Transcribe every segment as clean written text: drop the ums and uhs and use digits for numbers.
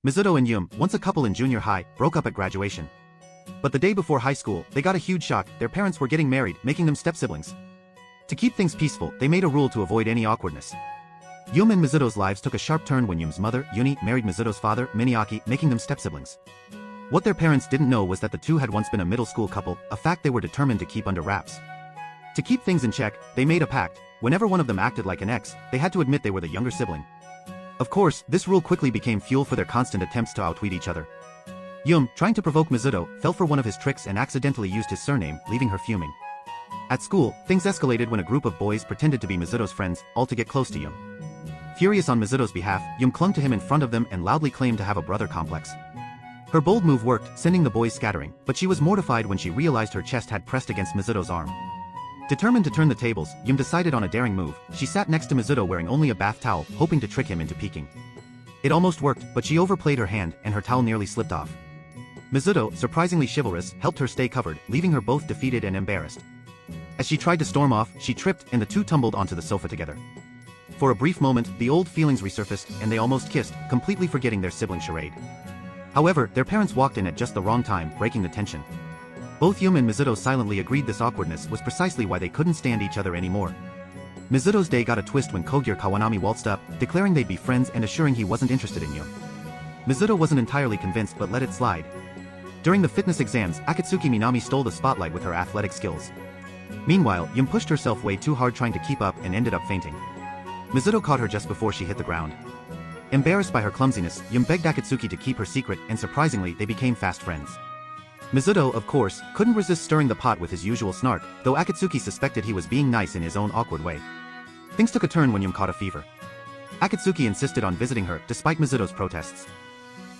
Mizuto and Yum, once a couple in junior high, broke up at graduation. But the day before high school, they got a huge shock: their parents were getting married, making them step-siblings. To keep things peaceful, they made a rule to avoid any awkwardness. Yum and Mizuto's lives took a sharp turn when Yum's mother, Yuni, married Mizuto's father, Miniaki, making them step-siblings. What their parents didn't know was that the two had once been a middle school couple, a fact they were determined to keep under wraps. To keep things in check, they made a pact: whenever one of them acted like an ex, they had to admit they were the younger sibling. Of course, this rule quickly became fuel for their constant attempts to outwit each other. Yum, trying to provoke Mizuto, fell for one of his tricks and accidentally used his surname, leaving her fuming. At school, things escalated when a group of boys pretended to be Mizuto's friends, all to get close to Yum. Furious on Mizuto's behalf, Yum clung to him in front of them and loudly claimed to have a brother complex. Her bold move worked, sending the boys scattering, but she was mortified when she realized her chest had pressed against Mizuto's arm. Determined to turn the tables, Yum decided on a daring move. She sat next to Mizuto wearing only a bath towel, hoping to trick him into peeking. It almost worked, but she overplayed her hand, and her towel nearly slipped off. Mizuto, surprisingly chivalrous, helped her stay covered, leaving her both defeated and embarrassed. As she tried to storm off, she tripped, and the two tumbled onto the sofa together. For a brief moment, the old feelings resurfaced, and they almost kissed, completely forgetting their sibling charade. However, their parents walked in at just the wrong time, breaking the tension. Both Yum and Mizuto silently agreed this awkwardness was precisely why they couldn't stand each other anymore. Mizuto's day got a twist when Kogyo Kawanami waltzed up, declaring they'd be friends and assuring he wasn't interested in Yum. Mizuto wasn't entirely convinced but let it slide. During the fitness exams, Akatsuki Minami stole the spotlight with her athletic skills. Meanwhile, Yum pushed herself way too hard trying to keep up and ended up fainting. Mizuto caught her just before she hit the ground. Embarrassed by her clumsiness, Yum begged Akatsuki to keep her secret, and surprisingly, they became fast friends. Mizuto, of course, couldn't resist stirring the pot with his usual snark, though Akatsuki suspected he was being nice in his own awkward way. Things took a turn when Yum caught a fever. Akatsuki insisted on visiting her, despite Mizuto's protests.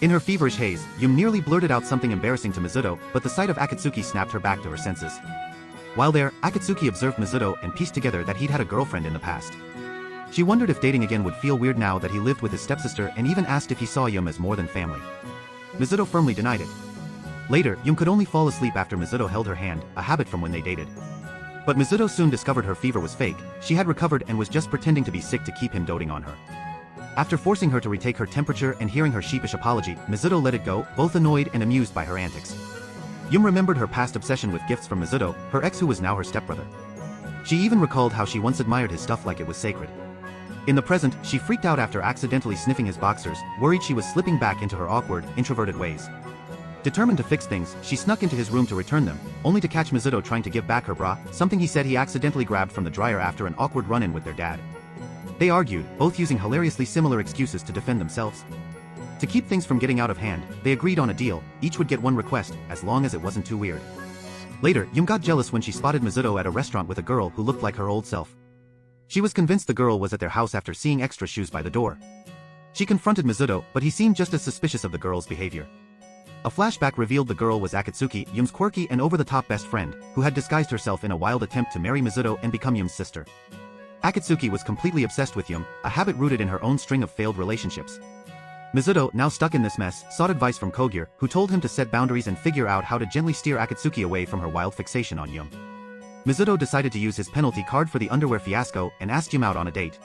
In her feverish haze, Yum nearly blurted out something embarrassing to Mizuto, but the sight of Akatsuki snapped her back to her senses. While there, Akatsuki observed Mizuto and pieced together that he'd had a girlfriend in the past. She wondered if dating again would feel weird now that he lived with his stepsister, and even asked if he saw Yum as more than family. Mizuto firmly denied it. Later, Yum could only fall asleep after Mizuto held her hand, a habit from when they dated. But Mizuto soon discovered her fever was fake. She had recovered and was just pretending to be sick to keep him doting on her. After forcing her to retake her temperature and hearing her sheepish apology, Mizuto let it go, both annoyed and amused by her antics. Yum remembered her past obsession with gifts from Mizuto, her ex who was now her stepbrother. She even recalled how she once admired his stuff like it was sacred. In the present, she freaked out after accidentally sniffing his boxers, worried she was slipping back into her awkward, introverted ways. Determined to fix things, she snuck into his room to return them, only to catch Mizuto trying to give back her bra, something he said he accidentally grabbed from the dryer after an awkward run-in with their dad. They argued, both using hilariously similar excuses to defend themselves. To keep things from getting out of hand, they agreed on a deal: each would get one request, as long as it wasn't too weird. Later, Yum got jealous when she spotted Mizuto at a restaurant with a girl who looked like her old self. She was convinced the girl was at their house after seeing extra shoes by the door. She confronted Mizuto, but he seemed just as suspicious of the girl's behavior. A flashback revealed the girl was Akatsuki, Yum's quirky and over-the-top best friend, who had disguised herself in a wild attempt to marry Mizuto and become Yum's sister. Akatsuki was completely obsessed with Yum, a habit rooted in her own string of failed relationships. Mizuto, now stuck in this mess, sought advice from Kogyo, who told him to set boundaries and figure out how to gently steer Akatsuki away from her wild fixation on Yum. Mizuto decided to use his penalty card for the underwear fiasco and asked Yum out on a date.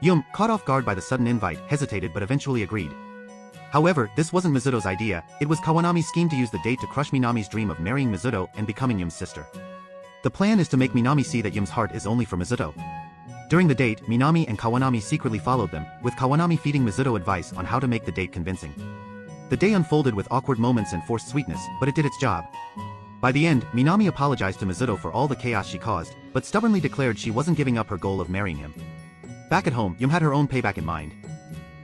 Yum, caught off guard by the sudden invite, hesitated but eventually agreed. However, this wasn't Mizuto's idea. It was Kawanami's scheme to use the date to crush Minami's dream of marrying Mizuto and becoming Yum's sister. The plan is to make Minami see that Yum's heart is only for Mizuto. During the date, Minami and Kawanami secretly followed them, with Kawanami feeding Mizuto advice on how to make the date convincing. The day unfolded with awkward moments and forced sweetness, but it did its job. By the end, Minami apologized to Mizuto for all the chaos she caused, but stubbornly declared she wasn't giving up her goal of marrying him. Back at home, Yum had her own payback in mind.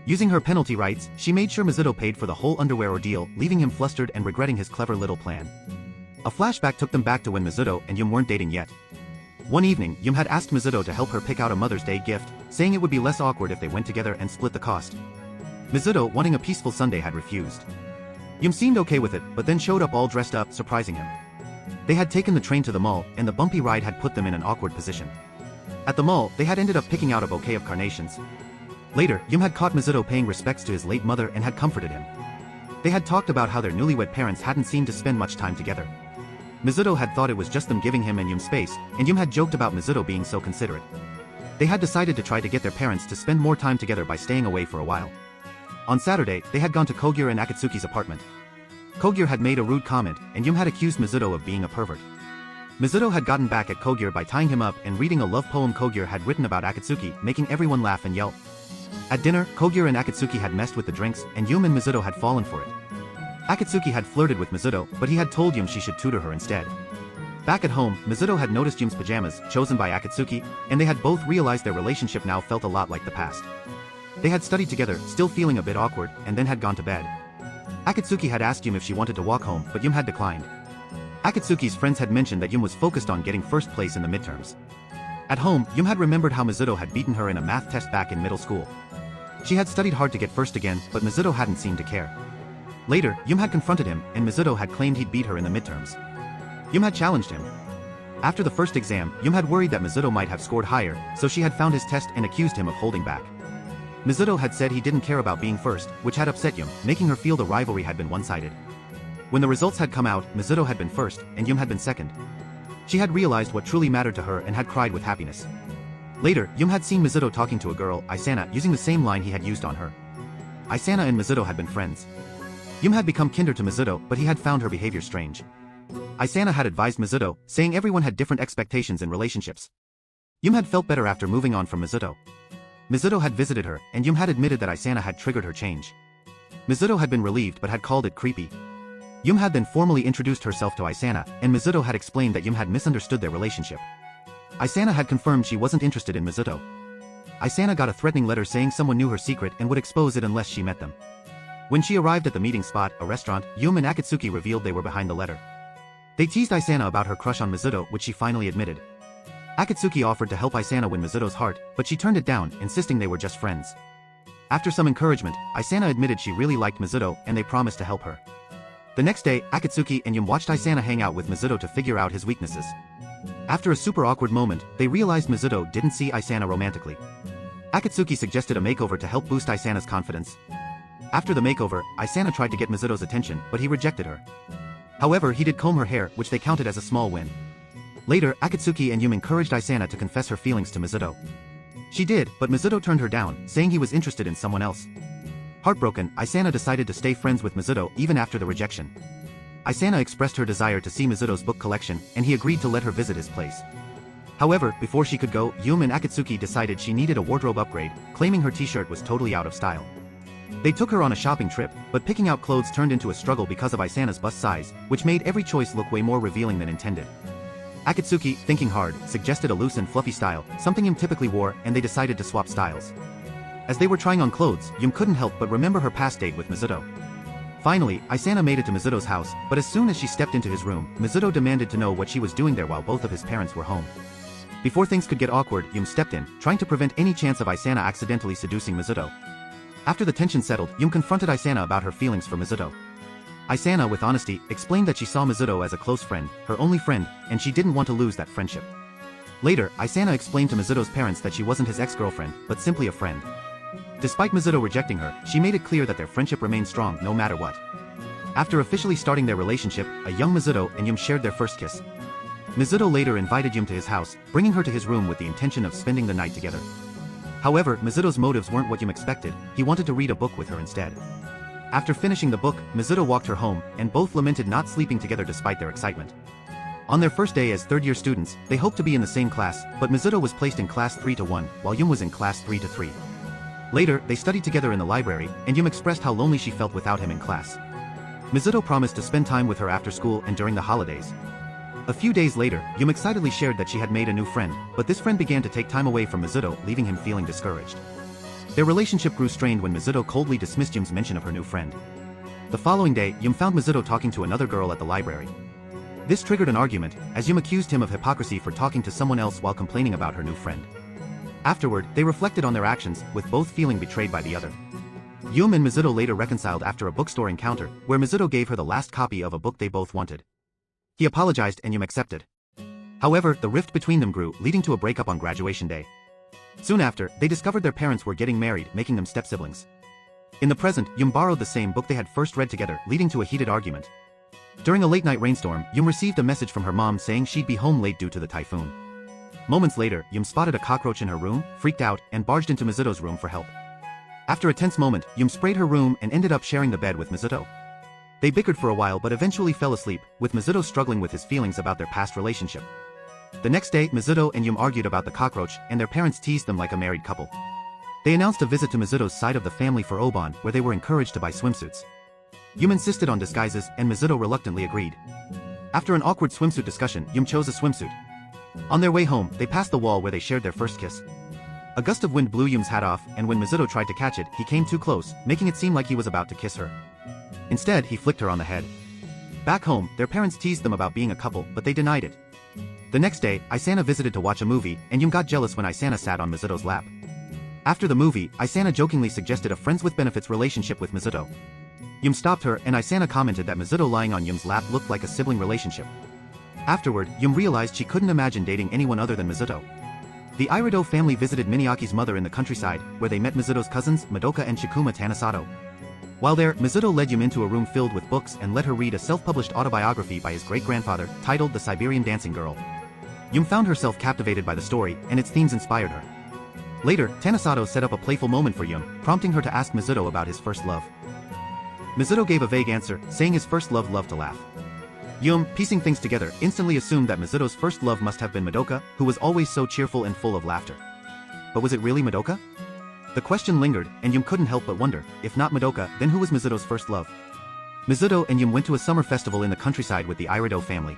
Using her penalty rights, she made sure Mizuto paid for the whole underwear ordeal, leaving him flustered and regretting his clever little plan. A flashback took them back to when Mizuto and Yum weren't dating yet. One evening, Yum had asked Mizuto to help her pick out a Mother's Day gift, saying it would be less awkward if they went together and split the cost. Mizuto, wanting a peaceful Sunday, had refused. Yum seemed okay with it, but then showed up all dressed up, surprising him. They had taken the train to the mall, and the bumpy ride had put them in an awkward position. At the mall, they had ended up picking out a bouquet of carnations. Later, Yum had caught Mizuto paying respects to his late mother and had comforted him. They had talked about how their newlywed parents hadn't seemed to spend much time together. Mizuto had thought it was just them giving him and Yum space, and Yum had joked about Mizuto being so considerate. They had decided to try to get their parents to spend more time together by staying away for a while. On Saturday, they had gone to Kogyo and Akatsuki's apartment. Kogyo had made a rude comment, and Yum had accused Mizuto of being a pervert. Mizuto had gotten back at Kogyo by tying him up and reading a love poem Kogyo had written about Akatsuki, making everyone laugh and yell. At dinner, Kogyo and Akatsuki had messed with the drinks, and Yum and Mizuto had fallen for it. Akatsuki had flirted with Mizuto, but he had told Yum she should tutor her instead. Back at home, Mizuto had noticed Yum's pajamas, chosen by Akatsuki, and they had both realized their relationship now felt a lot like the past. They had studied together, still feeling a bit awkward, and then had gone to bed. Akatsuki had asked Yum if she wanted to walk home, but Yum had declined. Akatsuki's friends had mentioned that Yum was focused on getting first place in the midterms. At home, Yum had remembered how Mizuto had beaten her in a math test back in middle school. She had studied hard to get first again, but Mizuto hadn't seemed to care. Later, Yum had confronted him, and Mizuto had claimed he'd beat her in the midterms. Yum had challenged him. After the first exam, Yum had worried that Mizuto might have scored higher, so she had found his test and accused him of holding back. Mizuto had said he didn't care about being first, which had upset Yum, making her feel the rivalry had been one-sided. When the results had come out, Mizuto had been first, and Yum had been second. She had realized what truly mattered to her and had cried with happiness. Later, Yum had seen Mizuto talking to a girl, Isana, using the same line he had used on her. Isana and Mizuto had been friends. Yum had become kinder to Mizuto, but he had found her behavior strange. Isana had advised Mizuto, saying everyone had different expectations in relationships. Yum had felt better after moving on from Mizuto. Mizuto had visited her, and Yum had admitted that Isana had triggered her change. Mizuto had been relieved but had called it creepy. Yum had then formally introduced herself to Isana, and Mizuto had explained that Yum had misunderstood their relationship. Isana had confirmed she wasn't interested in Mizuto. Isana got a threatening letter saying someone knew her secret and would expose it unless she met them. When she arrived at the meeting spot, a restaurant, Yum and Akatsuki revealed they were behind the letter. They teased Isana about her crush on Mizuto, which she finally admitted. Akatsuki offered to help Isana win Mizuto's heart, but she turned it down, insisting they were just friends. After some encouragement, Isana admitted she really liked Mizuto, and they promised to help her. The next day, Akatsuki and Yum watched Isana hang out with Mizuto to figure out his weaknesses. After a super awkward moment, they realized Mizuto didn't see Isana romantically. Akatsuki suggested a makeover to help boost Isana's confidence. After the makeover, Isana tried to get Mizuto's attention, but he rejected her. However, he did comb her hair, which they counted as a small win. Later, Akatsuki and Yum encouraged Isana to confess her feelings to Mizuto. She did, but Mizuto turned her down, saying he was interested in someone else. Heartbroken, Isana decided to stay friends with Mizuto even after the rejection. Isana expressed her desire to see Mizuto's book collection, and he agreed to let her visit his place. However, before she could go, Yum and Akatsuki decided she needed a wardrobe upgrade, claiming her t-shirt was totally out of style. They took her on a shopping trip, but picking out clothes turned into a struggle because of Isana's bust size, which made every choice look way more revealing than intended. Akatsuki, thinking hard, suggested a loose and fluffy style, something Yum typically wore, and they decided to swap styles. As they were trying on clothes, Yum couldn't help but remember her past date with Mizuto. Finally, Isana made it to Mizuto's house, but as soon as she stepped into his room, Mizuto demanded to know what she was doing there while both of his parents were home. Before things could get awkward, Yum stepped in, trying to prevent any chance of Isana accidentally seducing Mizuto. After the tension settled, Yum confronted Isana about her feelings for Mizuto. Isana, with honesty, explained that she saw Mizuto as a close friend, her only friend, and she didn't want to lose that friendship. Later, Isana explained to Mizuto's parents that she wasn't his ex-girlfriend, but simply a friend. Despite Mizuto rejecting her, she made it clear that their friendship remained strong no matter what. After officially starting their relationship, a young Mizuto and Yum shared their first kiss. Mizuto later invited Yum to his house, bringing her to his room with the intention of spending the night together. However, Mizuto's motives weren't what Yum expected, he wanted to read a book with her instead. After finishing the book, Mizuto walked her home, and both lamented not sleeping together despite their excitement. On their first day as third-year students, they hoped to be in the same class, but Mizuto was placed in class 3-1, while Yum was in class 3-3. Later, they studied together in the library, and Yum expressed how lonely she felt without him in class. Mizuto promised to spend time with her after school and during the holidays. A few days later, Yum excitedly shared that she had made a new friend, but this friend began to take time away from Mizuto, leaving him feeling discouraged. Their relationship grew strained when Mizuto coldly dismissed Yum's mention of her new friend. The following day, Yum found Mizuto talking to another girl at the library. This triggered an argument, as Yum accused him of hypocrisy for talking to someone else while complaining about her new friend. Afterward, they reflected on their actions, with both feeling betrayed by the other. Yum and Mizuto later reconciled after a bookstore encounter, where Mizuto gave her the last copy of a book they both wanted. He apologized and Yum accepted. However, the rift between them grew, leading to a breakup on graduation day. Soon after, they discovered their parents were getting married, making them step-siblings. In the present, Yum borrowed the same book they had first read together, leading to a heated argument. During a late-night rainstorm, Yum received a message from her mom saying she'd be home late due to the typhoon. Moments later, Yum spotted a cockroach in her room, freaked out, and barged into Mizuto's room for help. After a tense moment, Yum sprayed her room and ended up sharing the bed with Mizuto. They bickered for a while but eventually fell asleep, with Mizuto struggling with his feelings about their past relationship. The next day, Mizuto and Yum argued about the cockroach, and their parents teased them like a married couple. They announced a visit to Mizuto's side of the family for Oban, where they were encouraged to buy swimsuits. Yum insisted on disguises, and Mizuto reluctantly agreed. After an awkward swimsuit discussion, Yum chose a swimsuit. On their way home, they passed the wall where they shared their first kiss. A gust of wind blew Yum's hat off, and when Mizuto tried to catch it, he came too close, making it seem like he was about to kiss her. Instead, he flicked her on the head. Back home, their parents teased them about being a couple, but they denied it. The next day, Isana visited to watch a movie, and Yum got jealous when Isana sat on Mizuto's lap. After the movie, Isana jokingly suggested a friends with benefits relationship with Mizuto. Yum stopped her, and Isana commented that Mizuto lying on Yum's lap looked like a sibling relationship. Afterward, Yum realized she couldn't imagine dating anyone other than Mizuto. The Irido family visited Miniaki's mother in the countryside, where they met Mizuto's cousins, Madoka and Shikuma Tanasato. While there, Mizuto led Yum into a room filled with books and let her read a self-published autobiography by his great-grandfather, titled The Siberian Dancing Girl. Yum found herself captivated by the story, and its themes inspired her. Later, Tanasato set up a playful moment for Yum, prompting her to ask Mizuto about his first love. Mizuto gave a vague answer, saying his first love loved to laugh. Yum, piecing things together, instantly assumed that Mizuto's first love must have been Madoka, who was always so cheerful and full of laughter. But was it really Madoka? The question lingered, and Yum couldn't help but wonder, if not Madoka, then who was Mizuto's first love? Mizuto and Yum went to a summer festival in the countryside with the Irido family.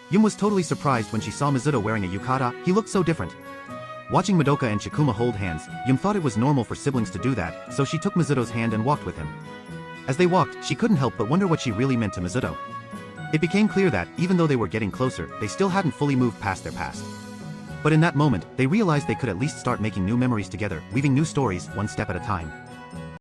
Yum was totally surprised when she saw Mizuto wearing a yukata, he looked so different. Watching Madoka and Shikuma hold hands, Yum thought it was normal for siblings to do that, so she took Mizuto's hand and walked with him. As they walked, she couldn't help but wonder what she really meant to Mizuto. It became clear that, even though they were getting closer, they still hadn't fully moved past their past. But in that moment, they realized they could at least start making new memories together, weaving new stories, one step at a time.